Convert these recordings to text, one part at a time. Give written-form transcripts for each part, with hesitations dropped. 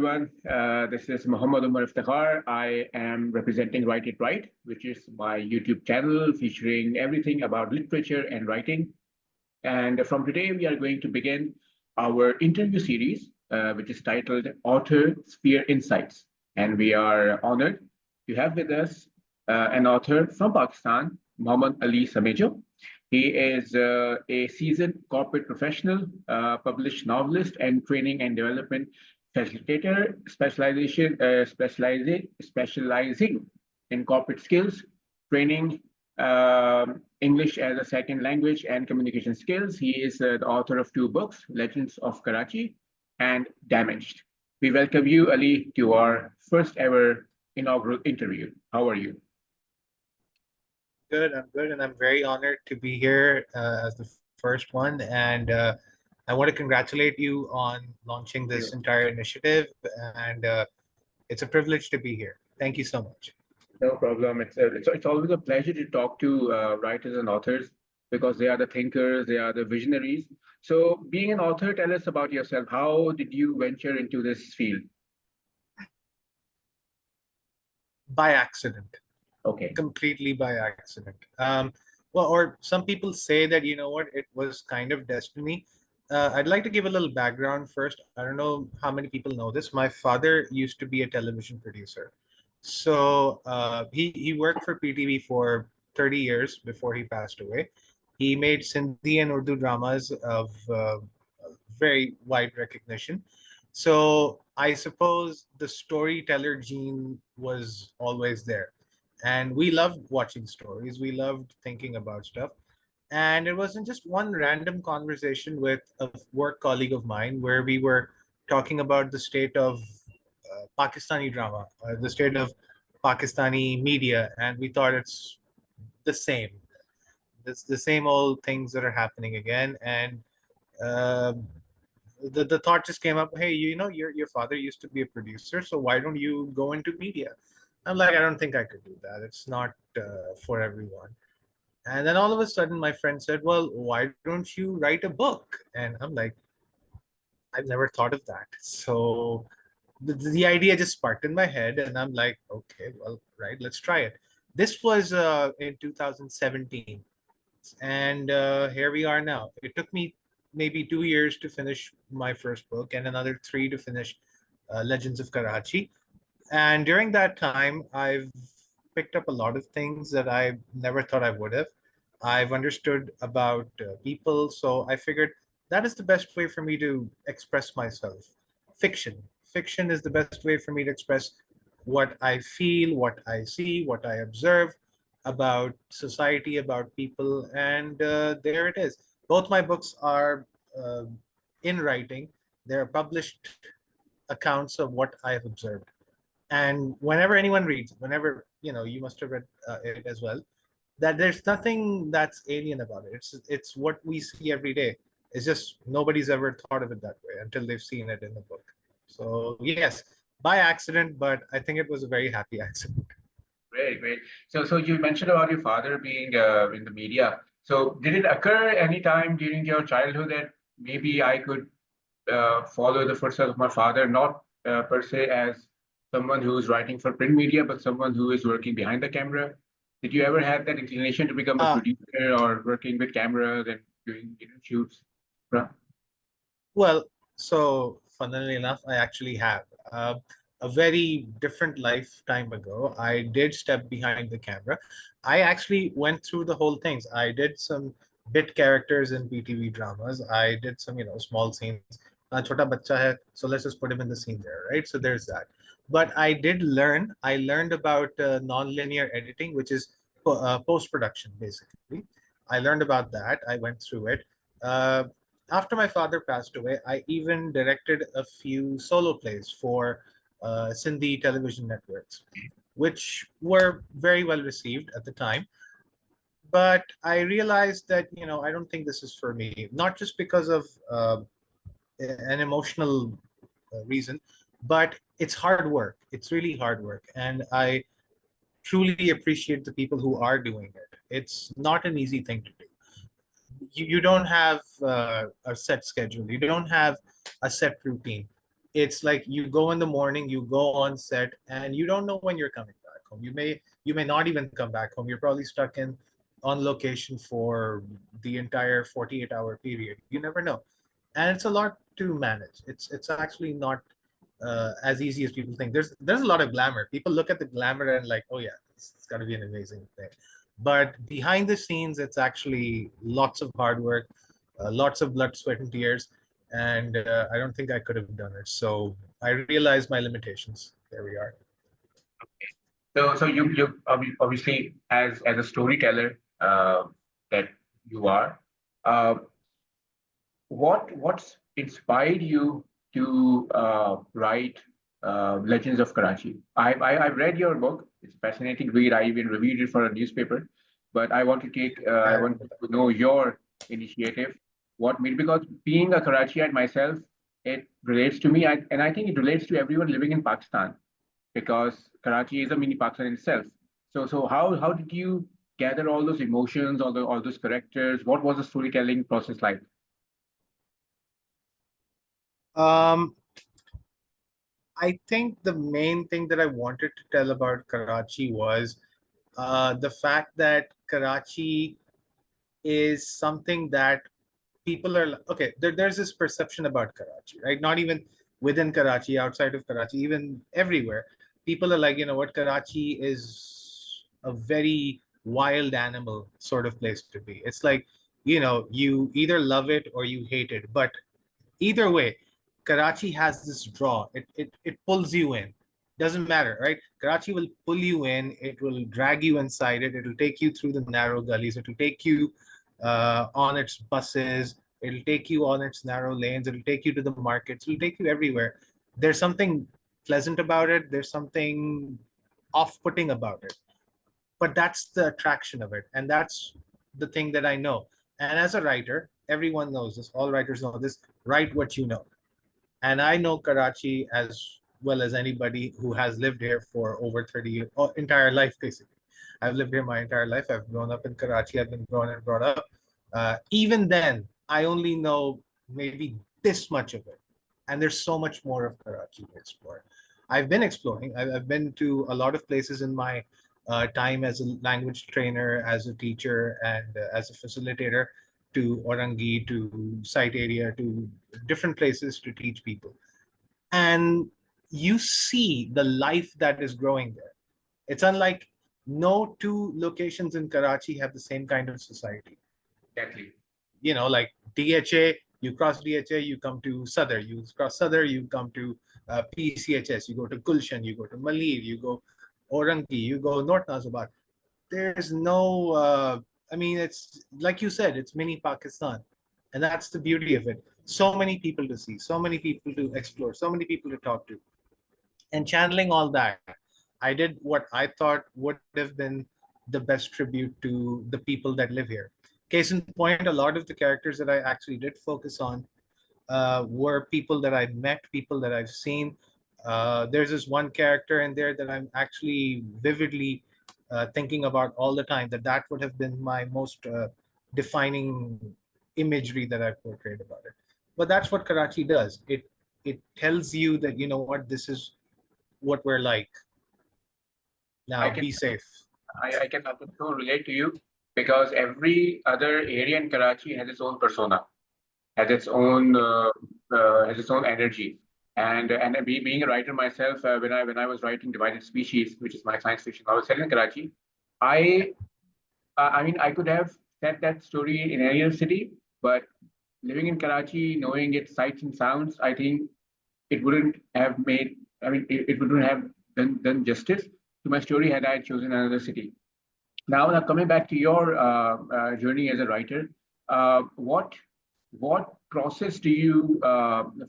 everyone. This is Muhammad Omar Iftikhar. I am representing Write It Right, which is my YouTube channel featuring everything about literature and writing. And from today, we are going to begin our interview series, which is titled Author Sphere Insights. And we are honored to have with us an author from Pakistan, Muhammad Ali Samejo. He is a seasoned corporate professional, published novelist, and training and development facilitator, specializing in corporate skills, training, English as a second language, and communication skills. He is the author of two books, Legends of Karachi and Damaged. We welcome you, Ali, to our first ever inaugural interview. How are you? Good, I'm good, and I'm very honored to be here as the first one. And I want to congratulate you on launching this entire initiative, and it's a privilege to be here. Thank you so much. No problem. It's always a pleasure to talk to writers and authors because they are the thinkers, they are the visionaries. So, being an author, tell us about yourself. How did you venture into this field? By accident. Okay. Completely by accident. Well, or some people say that, you know what, it was kind of destiny. I'd like to give a little background first. I don't know how many people know this. My father used to be a television producer. So he worked for PTV for 30 years before he passed away. He made Sindhi and Urdu dramas of very wide recognition. So I suppose the storyteller gene was always there. And we loved watching stories. We loved thinking about stuff. And it wasn't just one random conversation with a work colleague of mine where we were talking about the state of Pakistani drama, the state of Pakistani media. And we thought it's the same. It's the same old things that are happening again. And uh, the thought just came up, hey, you know, your father used to be a producer, so why don't you go into media? I'm like, I don't think I could do that. It's not for everyone. And then all of a sudden, my friend said, well, why don't you write a book? And I'm like, I've never thought of that. So the idea just sparked in my head. And I'm like, okay, well, right, let's try it. This was in 2017. And here we are now. It took me maybe 2 years to finish my first book and another 3 to finish Legends of Karachi. And during that time, I've picked up a lot of things that I never thought I would have. I've understood about people. So I figured that is the best way for me to express myself. Fiction. Fiction is the best way for me to express what I feel, what I see, what I observe about society, about people. And there it is. Both my books are in writing. They're published accounts of what I've observed. And whenever anyone reads, whenever, you know, you must have read it as well, that there's nothing that's alien about it. It's what we see every day. It's just nobody's ever thought of it that way until they've seen it in the book. So yes, by accident, but I think it was a very happy accident. Great, great. So you mentioned about your father being in the media. So did it occur any time during your childhood that maybe I could follow the footsteps of my father, not per se as someone who is writing for print media, but someone who is working behind the camera? Did you ever have that inclination to become a producer or working with cameras and doing shoots? Well, so funnily enough, I actually have. A very different lifetime ago, I did step behind the camera. I actually went through the whole things. I did some bit characters in PTV dramas. I did some, you know, small scenes. Chota bacha hai, so let's just put him in the scene there, right? So there's that. But I did learn. I learned about non-linear editing, which is post-production, basically. I learned about that. I went through it. After my father passed away, I even directed a few solo plays for Sindhi television networks, which were very well received at the time. But I realized that, you know, I don't think this is for me, not just because of an emotional reason, but it's hard work. It's really hard work. And I truly appreciate the people who are doing it. It's not an easy thing to do. You don't have a set schedule. You don't have a set routine. it's like you go in the morning, you go on set, and you don't know when you're coming back home. You may not even come back home. You're probably stuck in on location for the entire 48-hour period. You never know. And it's a lot to manage. It's actually not as easy as people think. There's a lot of glamour. People look at the glamour and like, oh yeah, it's got to be an amazing thing. But behind the scenes, it's actually lots of hard work, lots of blood, sweat, and tears. And I don't think I could have done it. So I realized my limitations. There we are. So obviously as a storyteller that you are, uh, what's inspired you to write Legends of Karachi? I've read your book. It's a fascinating read. I even reviewed it for a newspaper. But I want to know your initiative. What made, because being a Karachiite myself, it relates to me, and I think it relates to everyone living in Pakistan, because Karachi is a mini Pakistan in itself. So how did you gather all those emotions, all those characters? What was the storytelling process like? Um, I think the main thing that I wanted to tell about Karachi was the fact that Karachi is something that people are okay. There's this perception about Karachi, right? Not even within Karachi, outside of Karachi, even everywhere. People are like, you know what, Karachi is a very wild animal sort of place to be. It's like, you either love it or you hate it. But either way, Karachi has this draw. It pulls you in. Doesn't matter, right? Karachi will pull you in. It will drag you inside it. It'll take you through the narrow gullies. It'll take you on its buses. It'll take you on its narrow lanes. It'll take you to the markets. It'll take you everywhere. There's something pleasant about it. There's something off-putting about it. But that's the attraction of it, and that's the thing that I know. And as a writer, everyone knows this. All writers know this. Write what you know. And I know Karachi as well as anybody who has lived here for over 30 years, or entire life, basically. I've lived here my entire life. I've grown up in Karachi. I've been grown and brought up. Even then, I only know maybe this much of it. And there's so much more of Karachi to explore. I've been exploring. I've been to a lot of places in my time as a language trainer, as a teacher, and as a facilitator, to Orangi, to site area, to different places to teach people. And you see the life that is growing there. It's unlike no two locations in Karachi have the same kind of society. Exactly. Like DHA, you cross DHA, you come to Sadr, you cross Sadr, you come to PCHS, you go to Gulshan, you go to Malir, you go Orangi, you go North Nazabad. There's no, it's like you said, it's mini Pakistan. And that's the beauty of it. So many people to see, so many people to explore, so many people to talk to. And channeling all that, I did what I thought would have been the best tribute to the people that live here. Case in point, a lot of the characters that I actually did focus on were people that I've met, people that I've seen. There's this one character in there that I'm actually vividly thinking about all the time, that would have been my most defining imagery that I've portrayed about it. But that's what Karachi does. It tells you that, you know what, this is what we're like. I Now can be safe. I can also relate to you, because every other area in Karachi has its own persona, has its own energy. And being a writer myself, when I was writing Divided Species, which is my science fiction novel set in Karachi, I I mean, I could have set that story in any other city, but living in Karachi, knowing its sights and sounds, I think it wouldn't have made, it wouldn't have done justice to my story had I chosen another city. Now coming back to your journey as a writer, what process do you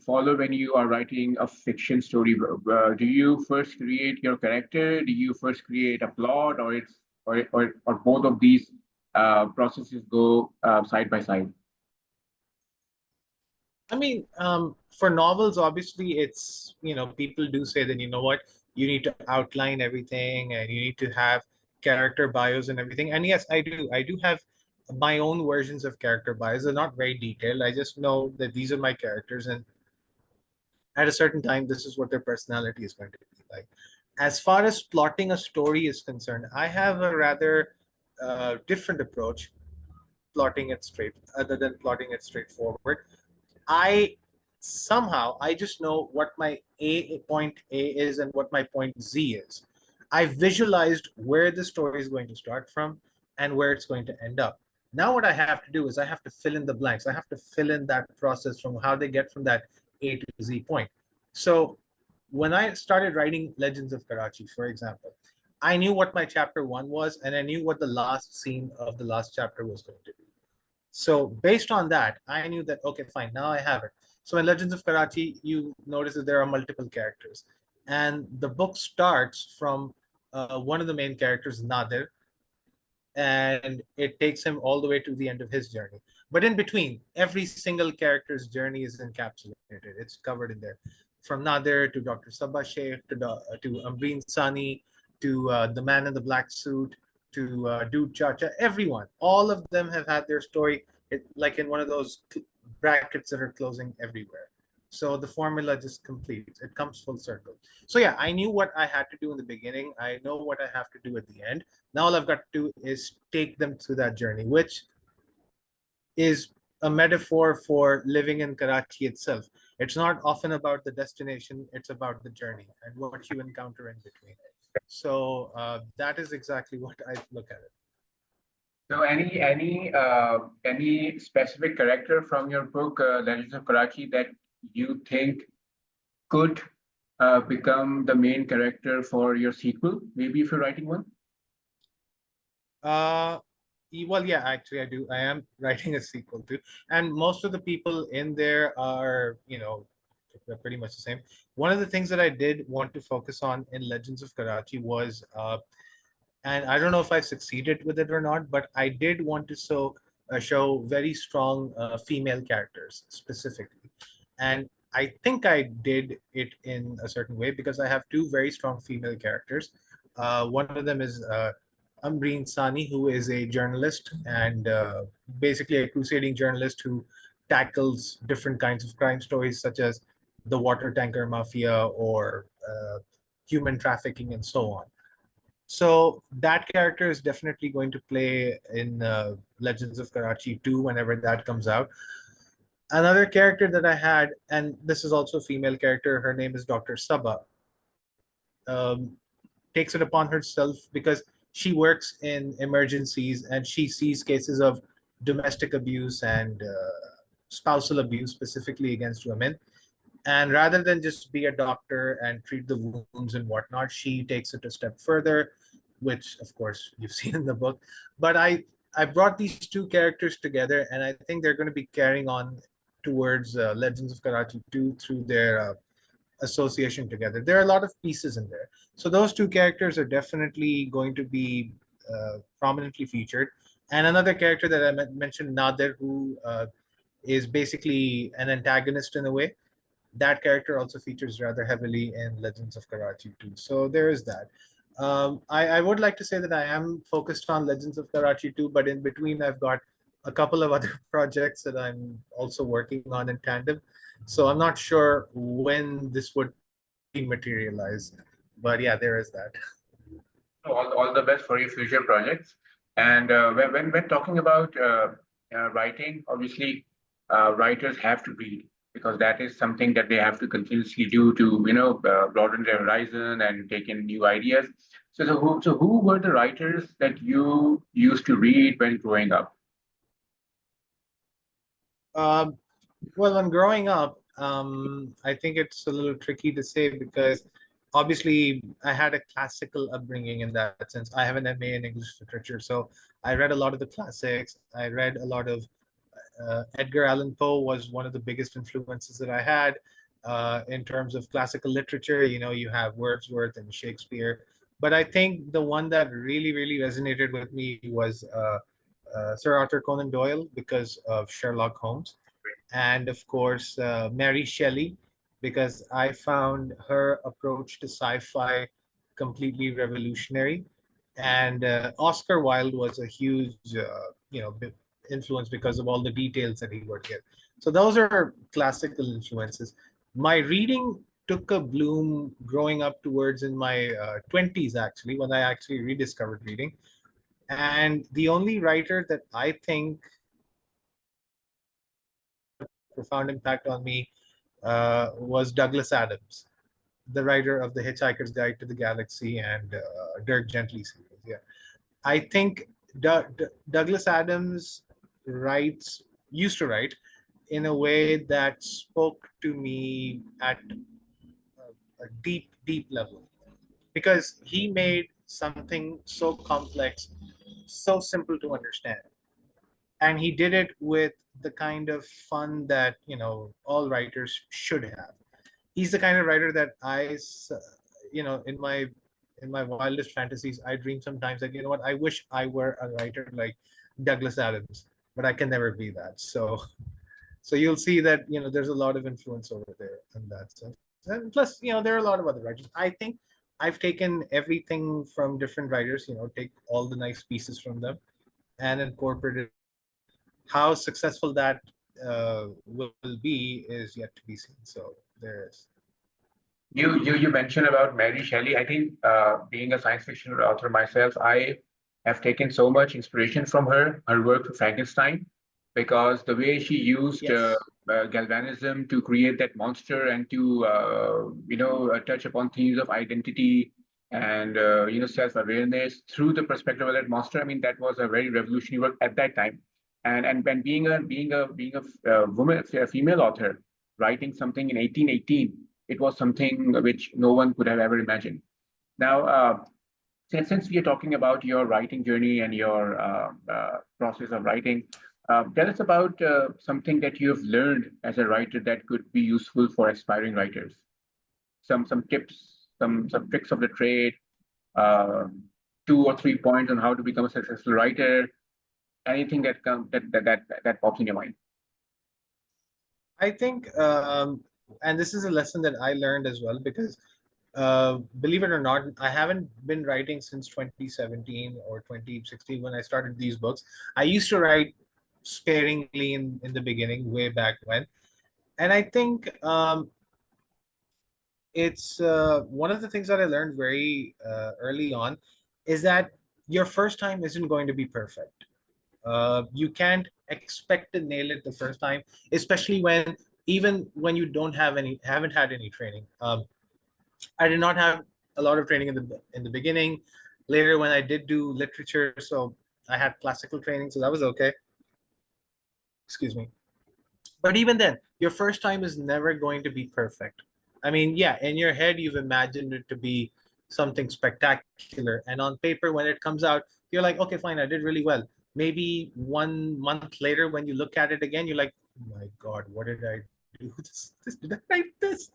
follow when you are writing a fiction story? Do you first create your character? Do you first create a plot, or both of these processes go side by side? For novels, obviously, it's, people do say that, you know what, you need to outline everything and you need to have character bios and everything. And yes, I do. I do have my own versions of character bios. They're not very detailed. I just know that these are my characters, and at a certain time, this is what their personality is going to be like. As far as plotting a story is concerned, I have a rather different approach, plotting it straight, other than plotting it straightforward. I somehow I just know what my point A is and what my point Z is. I visualized where the story is going to start from and where it's going to end up. Now what I have to do is I have to fill in the blanks. I have to fill in that process from how they get from that A to Z point. So when I started writing Legends of Karachi, for example, I knew what my chapter one was and I knew what the last scene of the last chapter was going to be. So based on that, I knew that, okay, fine, now I have it. So in Legends of Karachi, you notice that there are multiple characters. And the book starts from one of the main characters, Nadir, and it takes him all the way to the end of his journey. But in between, every single character's journey is encapsulated. It's covered in there. From Nadir to Dr. Sabah Sheikh to Ambreen Sani to the man in the black suit to Dude Chacha, everyone, all of them have had their story like in one of those brackets that are closing everywhere. So the formula just completes. It comes full circle. So yeah, I knew what I had to do in the beginning. I know what I have to do at the end. Now all I've got to do is take them through that journey, which is a metaphor for living in Karachi itself. It's not often about the destination, it's about the journey and what you encounter in between. So that is exactly what I look at it. So any specific character from your book, Legends of Karachi, that you think could become the main character for your sequel? Maybe if you're writing one. Well, yeah, actually, I do. I am writing a sequel too, and most of the people in there are, they're pretty much the same. One of the things that I did want to focus on in Legends of Karachi was, and I don't know if I succeeded with it or not, but I did want to show very strong female characters specifically, and I think I did it in a certain way because I have two very strong female characters. One of them is Ambreen Sani, who is a journalist and basically a crusading journalist who tackles different kinds of crime stories, such as the water tanker mafia or human trafficking and so on. So that character is definitely going to play in Legends of Karachi 2 whenever that comes out. Another character that I had, and this is also a female character, her name is Dr. Sabah. Takes it upon herself because she works in emergencies and she sees cases of domestic abuse and spousal abuse specifically against women. And rather than just be a doctor and treat the wounds and whatnot, she takes it a step further, which of course you've seen in the book. But I brought these two characters together, and I think they're going to be carrying on towards Legends of Karachi 2 through their association together. There are a lot of pieces in there. So those two characters are definitely going to be prominently featured. And another character that I mentioned, Nadir, who is basically an antagonist in a way. That character also features rather heavily in Legends of Karachi too. So there is that. I would like to say that I am focused on Legends of Karachi too, but in between I've got a couple of other projects that I'm also working on in tandem. So I'm not sure when this would be materialized, but yeah, there is that. All the best for your future projects. And when talking about writing, obviously, writers have to read because that is something that they have to continuously do to broaden their horizon and take in new ideas. So who were the writers that you used to read when growing up? Um, well, when growing up, I think it's a little tricky to say because obviously I had a classical upbringing in that sense. I have an MA in English literature, so I read a lot of the classics. I read a lot of Edgar Allan Poe was one of the biggest influences that I had in terms of classical literature. You have Wordsworth and Shakespeare, but I think the one that really, really resonated with me was Sir Arthur Conan Doyle because of Sherlock Holmes, and of course Mary Shelley because I found her approach to sci-fi completely revolutionary, and Oscar Wilde was a huge influence because of all the details that he would give. So those are classical influences. My reading took a bloom growing up towards in my 20s, actually, when I actually rediscovered reading. And the only writer that I think profound impact on me was Douglas Adams, the writer of The Hitchhiker's Guide to the Galaxy and Dirk Gently series. Yeah, I think Douglas Adams writes used to write in a way that spoke to me at a deep, deep level because he made something so complex, so simple to understand, and he did it with the kind of fun that all writers should have. He's the kind of writer that in my wildest fantasies, I dream sometimes that I wish I were a writer like Douglas Adams, but I can never be that. So you'll see that there's a lot of influence over there in that sense. And plus, there are a lot of other writers. I think I've taken everything from different writers. Take all the nice pieces from them and incorporated. How successful that will be is yet to be seen. So there is. You mentioned about Mary Shelley. I think being a science fiction author myself, I have taken so much inspiration from her work for Frankenstein, because the way she used Yes. galvanism to create that monster and to touch upon themes of identity and self-awareness through the perspective of that monster. I mean, that was a very revolutionary work at that time. And being a woman, a female author, writing something in 1818, it was something which no one could have ever imagined. Now, since we are talking about your writing journey and your process of writing, tell us about something that you have learned as a writer that could be useful for aspiring writers. Some tips, some tricks of the trade, uh, 2 or 3 points on how to become a successful writer. Anything that pops in your mind. I think, and this is a lesson that I learned as well because, believe it or not, I haven't been writing since 2017 or 2016 when I started these books. I used to write sparingly in the beginning, way back when. And I think it's one of the things that I learned very early on is that your first time isn't going to be perfect. You can't expect to nail it the first time, especially when even when you haven't had any training. I did not have a lot of training in the beginning. Later, when I did do literature, so I had classical training, so that was okay. Excuse me. But even then, your first time is never going to be perfect. I mean, yeah, in your head, you've imagined it to be something spectacular. And on paper, when it comes out, you're like, okay, fine, I did really well. Maybe 1 month later, when you look at it again, you're like, oh my God, what did I do? Did I write this?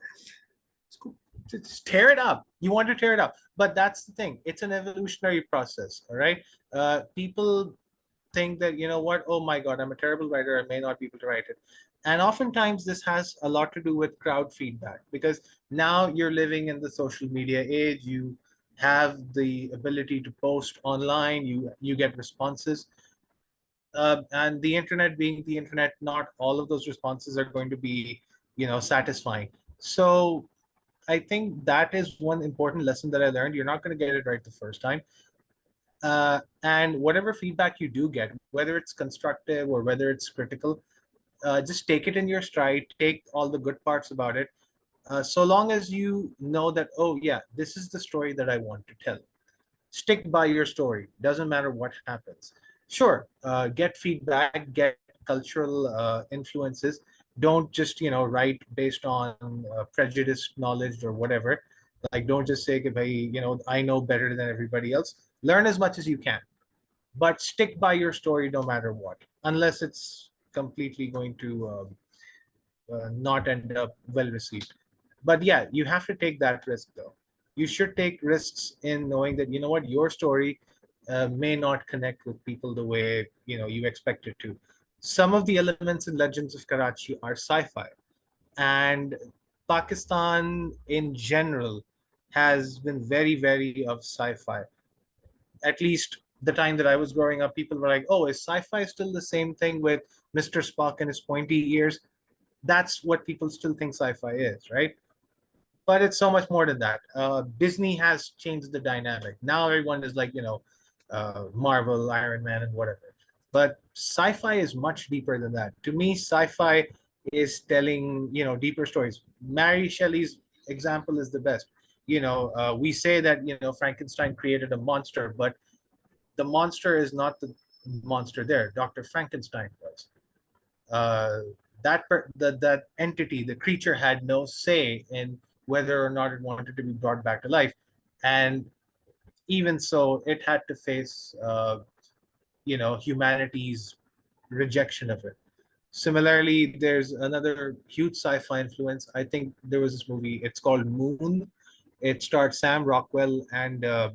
It's cool. Just tear it up. You want to tear it up. But that's the thing. It's an evolutionary process. All right. People think that what, oh my god, I'm a terrible writer, I may not be able to write it. And oftentimes this has a lot to do with crowd feedback because now you're living in the social media age. You have the ability to post online, you get responses, and the internet being the internet, not all of those responses are going to be satisfying. So I think that is one important lesson that I learned. You're not going to get it right the first time, and whatever feedback you do get, whether it's constructive or whether it's critical, just take it in your stride, take all the good parts about it, so long as you know that, oh yeah, this is the story that I want to tell. Stick by your story, doesn't matter what happens. Sure, get feedback, get cultural influences. Don't just write based on prejudiced knowledge or whatever. Like, don't just say, "Ki bhai, I know better than everybody else." Learn as much as you can, but stick by your story no matter what, unless it's completely going to not end up well received. But yeah, you have to take that risk though. You should take risks in knowing that what, your story may not connect with people the way you expect it to. Some of the elements in Legends of Karachi are sci-fi, and Pakistan in general has been very, very of sci-fi. At least the time that I was growing up, people were like, "Oh, is sci-fi still the same thing with Mr. Spock and his pointy ears?" That's what people still think sci-fi is, right? But it's so much more than that. Disney has changed the dynamic. Now everyone is like, Marvel, Iron Man, and whatever. But sci-fi is much deeper than that. To me, sci-fi is telling, deeper stories. Mary Shelley's example is the best. We say that, Frankenstein created a monster, but the monster is not the monster there. Dr. Frankenstein was. Uh, that entity, the creature, had no say in whether or not it wanted to be brought back to life, and even so, it had to face, humanity's rejection of it. Similarly, there's another huge sci-fi influence. I think there was this movie. It's called Moon. It starred Sam Rockwell and I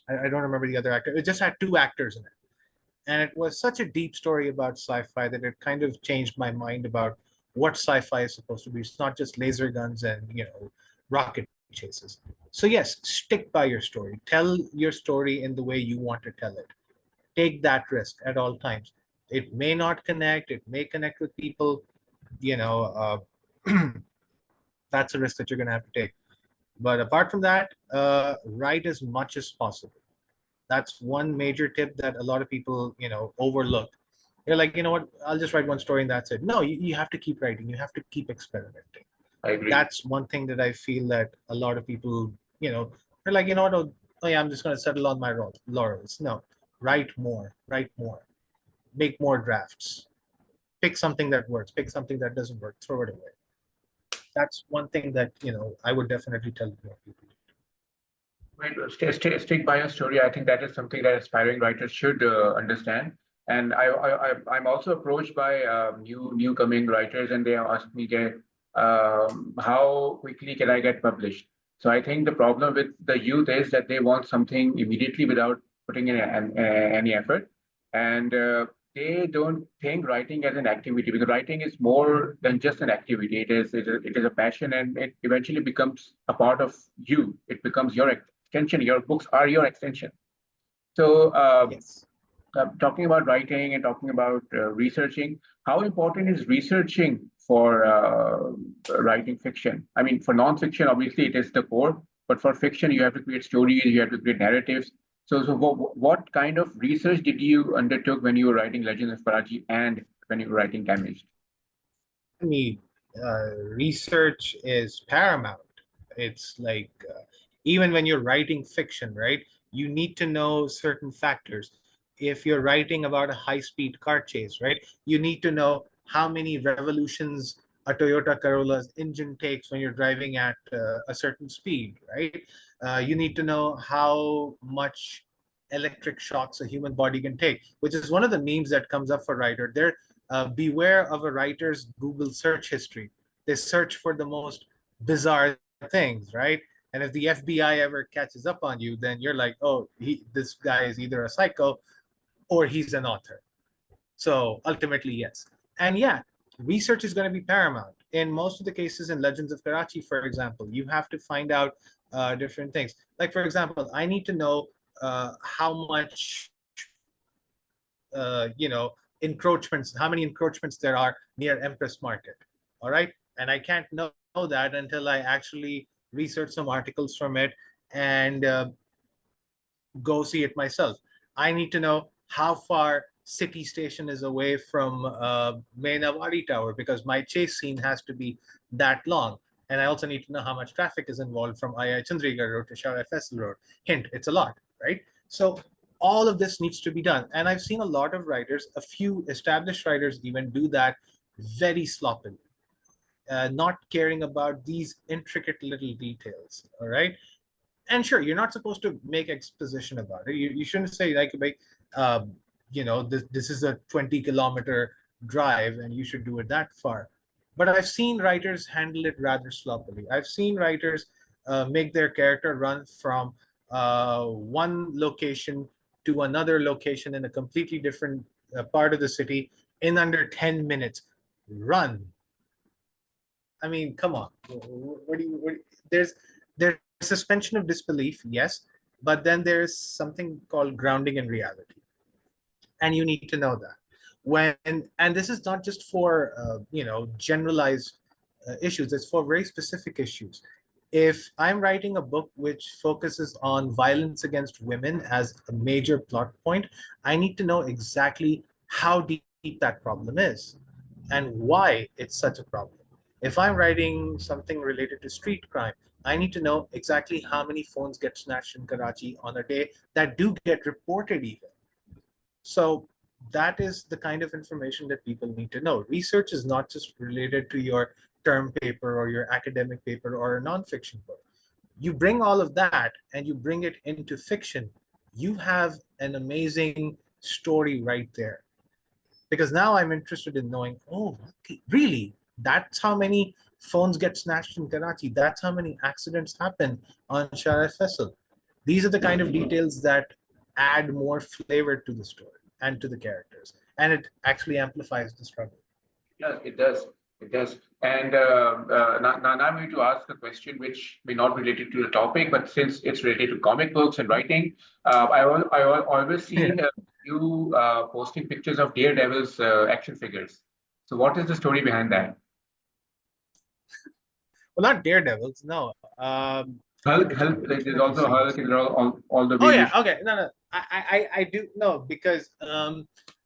don't remember the other actor. It just had two actors in it, and it was such a deep story about sci-fi that it kind of changed my mind about what sci-fi is supposed to be. It's not just laser guns and rocket chases. So yes, stick by your story. Tell your story in the way you want to tell it. Take that risk at all times. It may not connect. It may connect with people. You know, that's a risk that you're going to have to take. But apart from that, write as much as possible. That's one major tip that a lot of people, overlook. They're like, you know what, I'll just write one story and that's it. No, you have to keep writing. You have to keep experimenting. I agree. That's one thing that I feel that a lot of people, they're like, what, oh yeah, I'm just going to settle on my laurels. No, write more, make more drafts. Pick something that works, pick something that doesn't work, throw it away. That's one thing that, I would definitely tell more people. Right, stick by your story. I think that is something that aspiring writers should understand. And I'm also approached by new coming writers, and they ask me, how quickly can I get published? So I think the problem with the youth is that they want something immediately without putting in any effort, and they don't think writing as an activity, because writing is more than just an activity. It is a passion, and it eventually becomes a part of you. It becomes your extension. Your books are your extension. So, Yes. talking about writing and talking about researching, how important is researching for writing fiction? I mean, for nonfiction, obviously it is the core, but for fiction, you have to create stories, you have to create narratives. So what kind of research did you undertook when you were writing Legends of Karachi and when you were writing Damaged? I mean, research is paramount. It's like, even when you're writing fiction, right? You need to know certain factors. If you're writing about a high-speed car chase, right? You need to know how many revolutions a Toyota Corolla's engine takes when you're driving at a certain speed, right? You need to know how much electric shocks a human body can take, which is one of the memes that comes up for writer. Beware of a writer's Google search history. They search for the most bizarre things, right? And if the FBI ever catches up on you, then you're like, oh, this guy is either a psycho or he's an author. So ultimately, yes. And yeah, research is going to be paramount. In most of the cases in Legends of Karachi, for example, you have to find out different things. Like, for example, I need to know how much encroachments, how many encroachments there are near Empress Market. All right. And I can't know that until I actually research some articles from it and go see it myself. I need to know how far City Station is away from Main Awadi Tower, because my chase scene has to be that long. And I also need to know how much traffic is involved from II Chandrigarh Road to Shara Faisal Road. Hint, it's a lot, right? So all of this needs to be done. And I've seen a lot of writers, a few established writers even, do that very sloppily, not caring about these intricate little details. All right. And sure, you're not supposed to make exposition about it. You shouldn't say like, this is a 20-kilometer drive and you should do it that far. But I've seen writers handle it rather sloppily. I've seen writers make their character run from one location to another location in a completely different part of the city in under 10 minutes. Run. I mean, come on. There's suspension of disbelief, yes, but then there's something called grounding in reality. And you need to know that. and this is not just for generalized issues, it's for very specific issues. If I'm writing a book which focuses on violence against women as a major plot point, I need to know exactly how deep that problem is and why it's such a problem. If I'm writing something related to street crime, I need to know exactly how many phones get snatched in Karachi on a day that do get reported even. So that is the kind of information that people need to know. Research is not just related to your term paper or your academic paper or a nonfiction book. You bring all of that and you bring it into fiction, you have an amazing story right there. Because now I'm interested in knowing, oh, really? That's how many phones get snatched in Karachi. That's how many accidents happen on Shara Faisal. These are the kind of details that add more flavor to the story and to the characters. And it actually amplifies the struggle. Yeah, it does. It does. And now I'm going to ask a question which may not be related to the topic, but since it's related to comic books and writing, always Yeah. seen you posting pictures of Daredevil's action figures. So what is the story behind that? Well, not daredevils, no. Which one? Hulk, like, Which one there's have you also seen? Hulk, and there are all the Oh yeah, various. okay. No, no. I do know because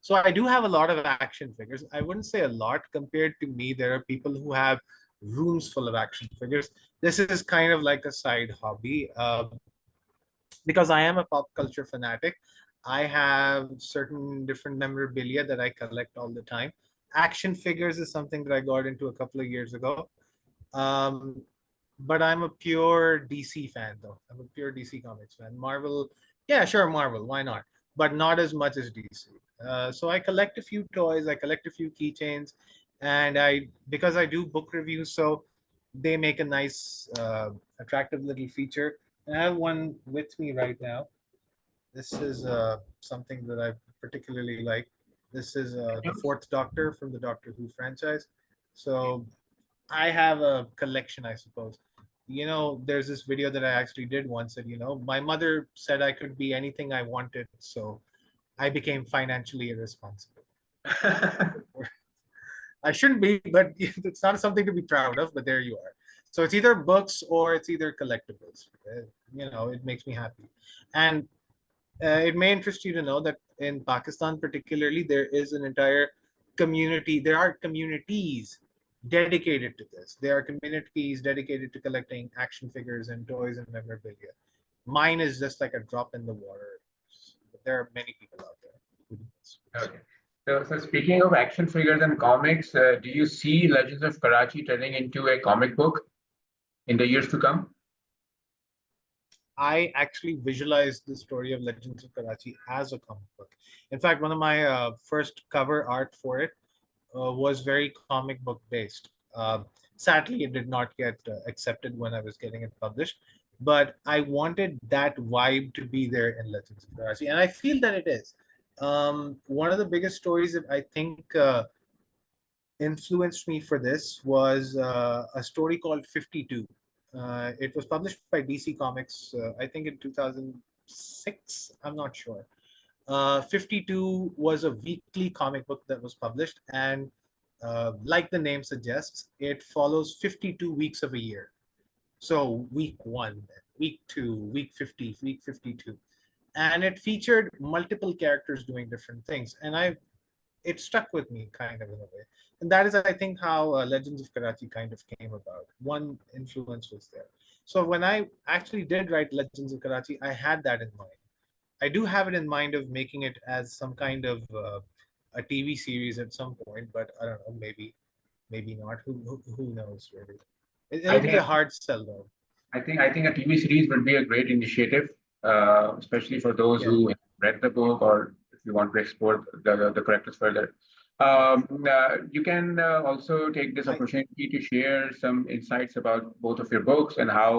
so I do have a lot of action figures. I wouldn't say a lot compared to me. There are people who have rooms full of action figures. This is kind of like a side hobby. Because I am a pop culture fanatic, I have certain different memorabilia that I collect all the time. Action figures is something that I got into a couple of years ago. Um, but I'm a pure DC fan, though. I'm a pure DC Comics fan. Marvel, yeah, sure, Marvel, why not? But not as much as DC. So I collect a few toys, I collect a few keychains, and because I do book reviews, so they make a nice, attractive little feature. And I have one with me right now. This is something that I particularly like. This is the Fourth Doctor from the Doctor Who franchise. So I have a collection, I suppose. There's this video that I actually did once that, my mother said I could be anything I wanted. So I became financially irresponsible. I shouldn't be, but it's not something to be proud of, but there you are. So it's either books or it's either collectibles. It makes me happy. And it may interest you to know that in Pakistan, particularly, there is an entire community. There are communities dedicated to this. There are communities dedicated to collecting action figures and toys and memorabilia. Mine is just like a drop in the water. But there are many people out there who do this. Okay. So speaking of action figures and comics, do you see Legends of Karachi turning into a comic book in the years to come? I actually visualized the story of Legends of Karachi as a comic book. In fact, one of my first cover art for it was very comic book based. Sadly, it did not get accepted when I was getting it published, but I wanted that vibe to be there in Legends of Karachi, and I feel that it is. One of the biggest stories that I think influenced me for this was a story called 52. It was published by DC Comics, I think in 2006. I'm not sure. 52 was a weekly comic book that was published, and like the name suggests, it follows 52 weeks of a year. So week 1, week 2, week 50, week 52. And it featured multiple characters doing different things. And it stuck with me kind of in a way. And that is, I think, how Legends of Karachi kind of came about. One influence was there. So when I actually did write Legends of Karachi, I had that in mind. I do have it in mind of making it as some kind of a TV series at some point, but I don't know, maybe not. Who knows really? I It'll be think a hard sell though. I think a TV series would be a great initiative, especially for those Yeah. who have read the book or if you want to explore the characters further. You can also take this I, opportunity to share some insights about both of your books and how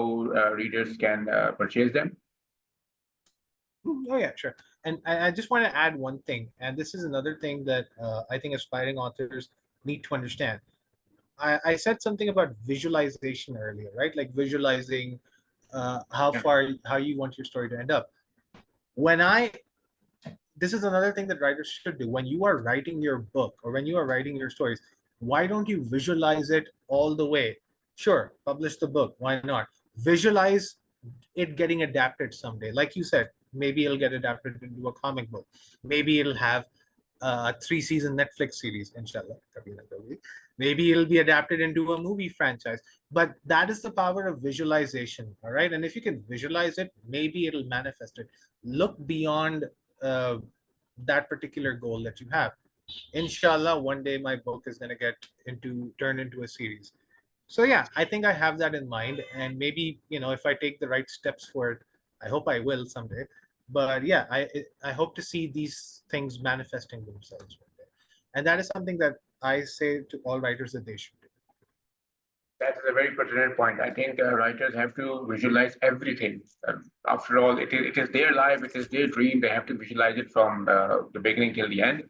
readers can purchase them. oh yeah, sure. And I just want to add one thing, and this is another thing that I think aspiring authors need to understand. I said something about visualization earlier, right? Like visualizing Yeah. how you want your story to end up. When I this is another thing that writers should do. When you are writing your book or when you are writing your stories, why don't you visualize it all the way? Sure, publish the book. Why not? Visualize it getting adapted someday. Like you said, maybe it'll get adapted into a comic book. Maybe it'll have a 3-season Netflix series, inshallah. Maybe it'll be adapted into a movie franchise. But that is the power of visualization, all right? And if you can visualize it, maybe it'll manifest it. Look beyond uh, that particular goal that you have. Inshallah, one day my book is going to get turned into a series. So yeah, I think I have that in mind, and maybe, if I take the right steps for it, I hope I will someday. But yeah, I hope to see these things manifesting themselves one day, and that is something that I say to all writers that they should do. That is a very pertinent point. I think writers have to visualize everything. After all, it is their life, it is their dream. They have to visualize it from the beginning till the end.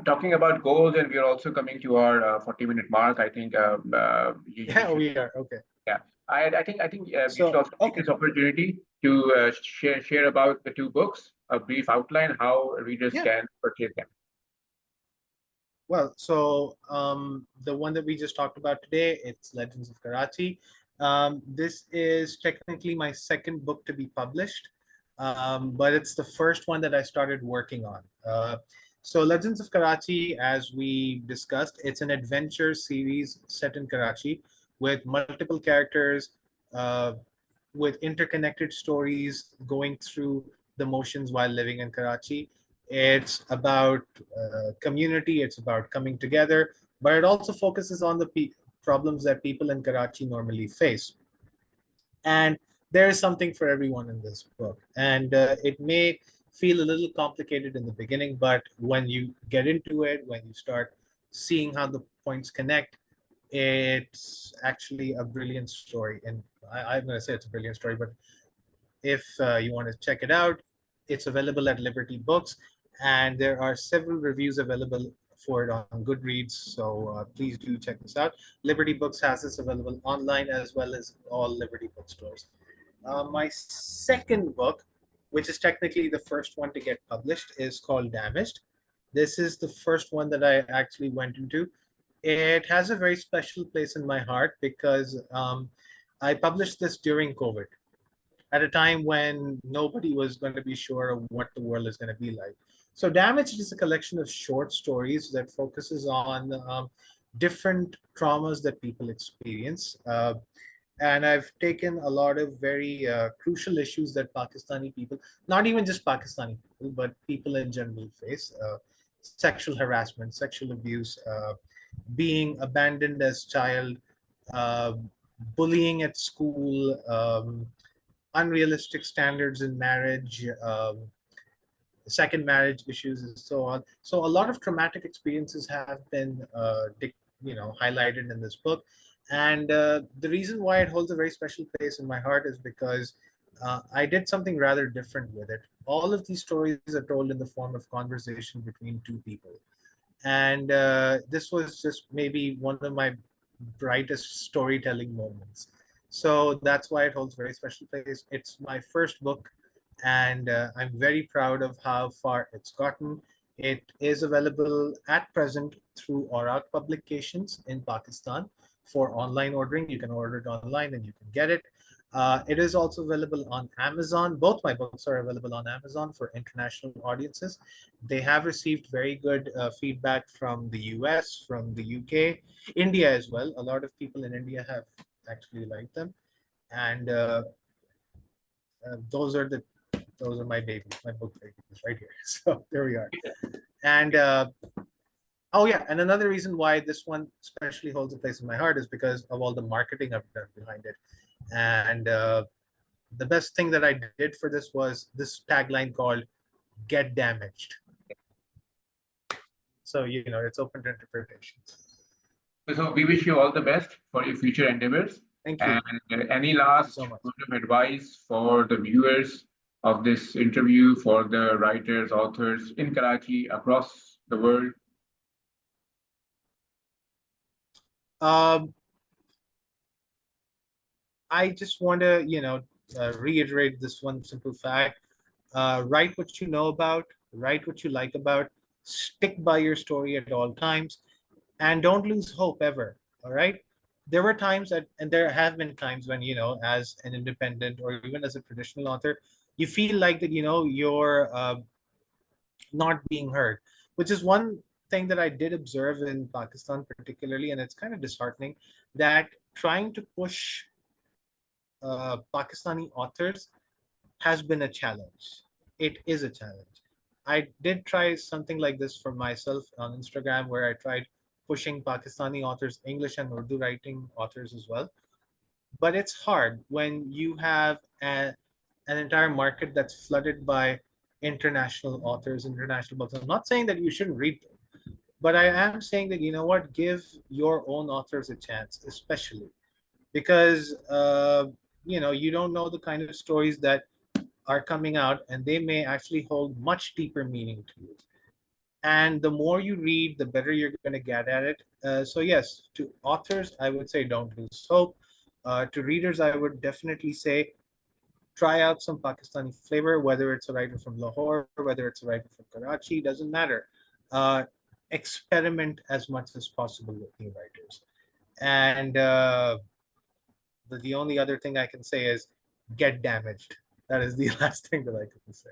Talking about goals, and we are also coming to our 40-minute mark. I think you Yeah, should, we are okay. yeah. I think we should So also take okay, this opportunity to share about the two books, a brief outline, how readers yeah. can purchase them. Well, so the one that we just talked about today, it's Legends of Karachi. This is technically my second book to be published, but it's the first one that I started working on. So Legends of Karachi, as we discussed, it's an adventure series set in Karachi with multiple characters, uh, with interconnected stories going through the motions while living in Karachi. It's about community, it's about coming together, but it also focuses on the problems that people in Karachi normally face. And there is something for everyone in this book. And it may feel a little complicated in the beginning, but when you get into it, when you start seeing how the points connect, it's actually a brilliant story. And I'm going to say it's a brilliant story, but if you want to check it out, it's available at Liberty Books, and there are several reviews available for it on Goodreads. So please do check this out. Liberty Books has this available online as well as all Liberty bookstores. My second book, which is technically the first one to get published, is called Damaged. This is the first one that I actually went into. It has a very special place in my heart because I published this during COVID, at a time when nobody was going to be sure of what the world is going to be like. So Damaged is a collection of short stories that focuses on different traumas that people experience. And I've taken a lot of very crucial issues that Pakistani people, not even just Pakistani people, but people in general face: sexual harassment, sexual abuse, being abandoned as child, uh, bullying at school, unrealistic standards in marriage, second marriage issues, and so on. So a lot of traumatic experiences have been, highlighted in this book. And the reason why it holds a very special place in my heart is because I did something rather different with it. All of these stories are told in the form of conversation between two people. And this was just maybe one of my brightest storytelling moments. So that's why it holds very special place. It's my first book, and I'm very proud of how far it's gotten. It is available at present through Aurak Publications in Pakistan for online ordering. You can order it online and you can get it. It is also available on Amazon. Both my books are available on Amazon for international audiences. They have received very good feedback from the US, from the UK, India as well. A lot of people in India have actually liked them, and those are my babies, my book babies right here. So there we are. And oh yeah, and another reason why this one especially holds a place in my heart is because of all the marketing I've done behind it. And the best thing that I did for this was this tagline called "Get Damaged." So it's open to interpretation. So we wish you all the best for your future endeavors. Thank And you. any Thank you last so much. word of advice for the viewers of this interview, for the writers, authors in Karachi, across the world? Um, I just want to, reiterate this one simple fact. Write what you know about, write what you like about, stick by your story at all times, and don't lose hope ever. All right. There were times that, and there have been times when, as an independent or even as a traditional author, you feel like that, you're not being heard, which is one thing that I did observe in Pakistan, particularly. And it's kind of disheartening that trying to push Pakistani authors has been a challenge. It is a challenge. I did try something like this for myself on Instagram, where I tried pushing Pakistani authors, English and Urdu writing authors as well. But it's hard when you have an entire market that's flooded by international authors, international books. I'm not saying that you shouldn't read them, but I am saying that, give your own authors a chance, especially because, you don't know the kind of stories that are coming out, and they may actually hold much deeper meaning to you. And the more you read, the better you're going to get at it. So yes, to authors, I would say don't lose hope. To readers, I would definitely say try out some Pakistani flavor, whether it's a writer from Lahore, whether it's a writer from Karachi, doesn't matter. Uh, Experiment as much as possible with new writers. And the only other thing I can say is get damaged. That is the last thing that I can say.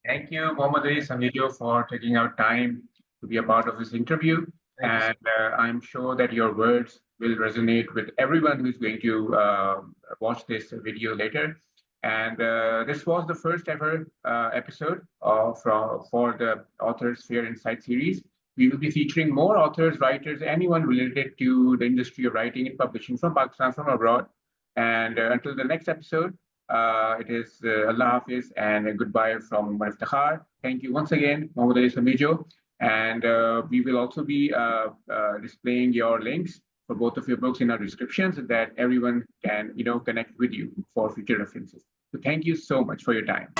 Thank you, Muhammad Ali Samejo, for taking out time to be a part of this interview. And I'm sure that your words will resonate with everyone who's going to watch this video later. And this was the first ever episode for the Authors Fair Insight series. We will be featuring more authors, writers, anyone related to the industry of writing and publishing from Pakistan, from abroad. And until the next episode, it is Allah Hafiz and a goodbye from Omar Iftikhar. Thank you once again, Muhammad Ali Samejo. And we will also be displaying your links for both of your books in our descriptions so that everyone can, connect with you for future references. So thank you so much for your time.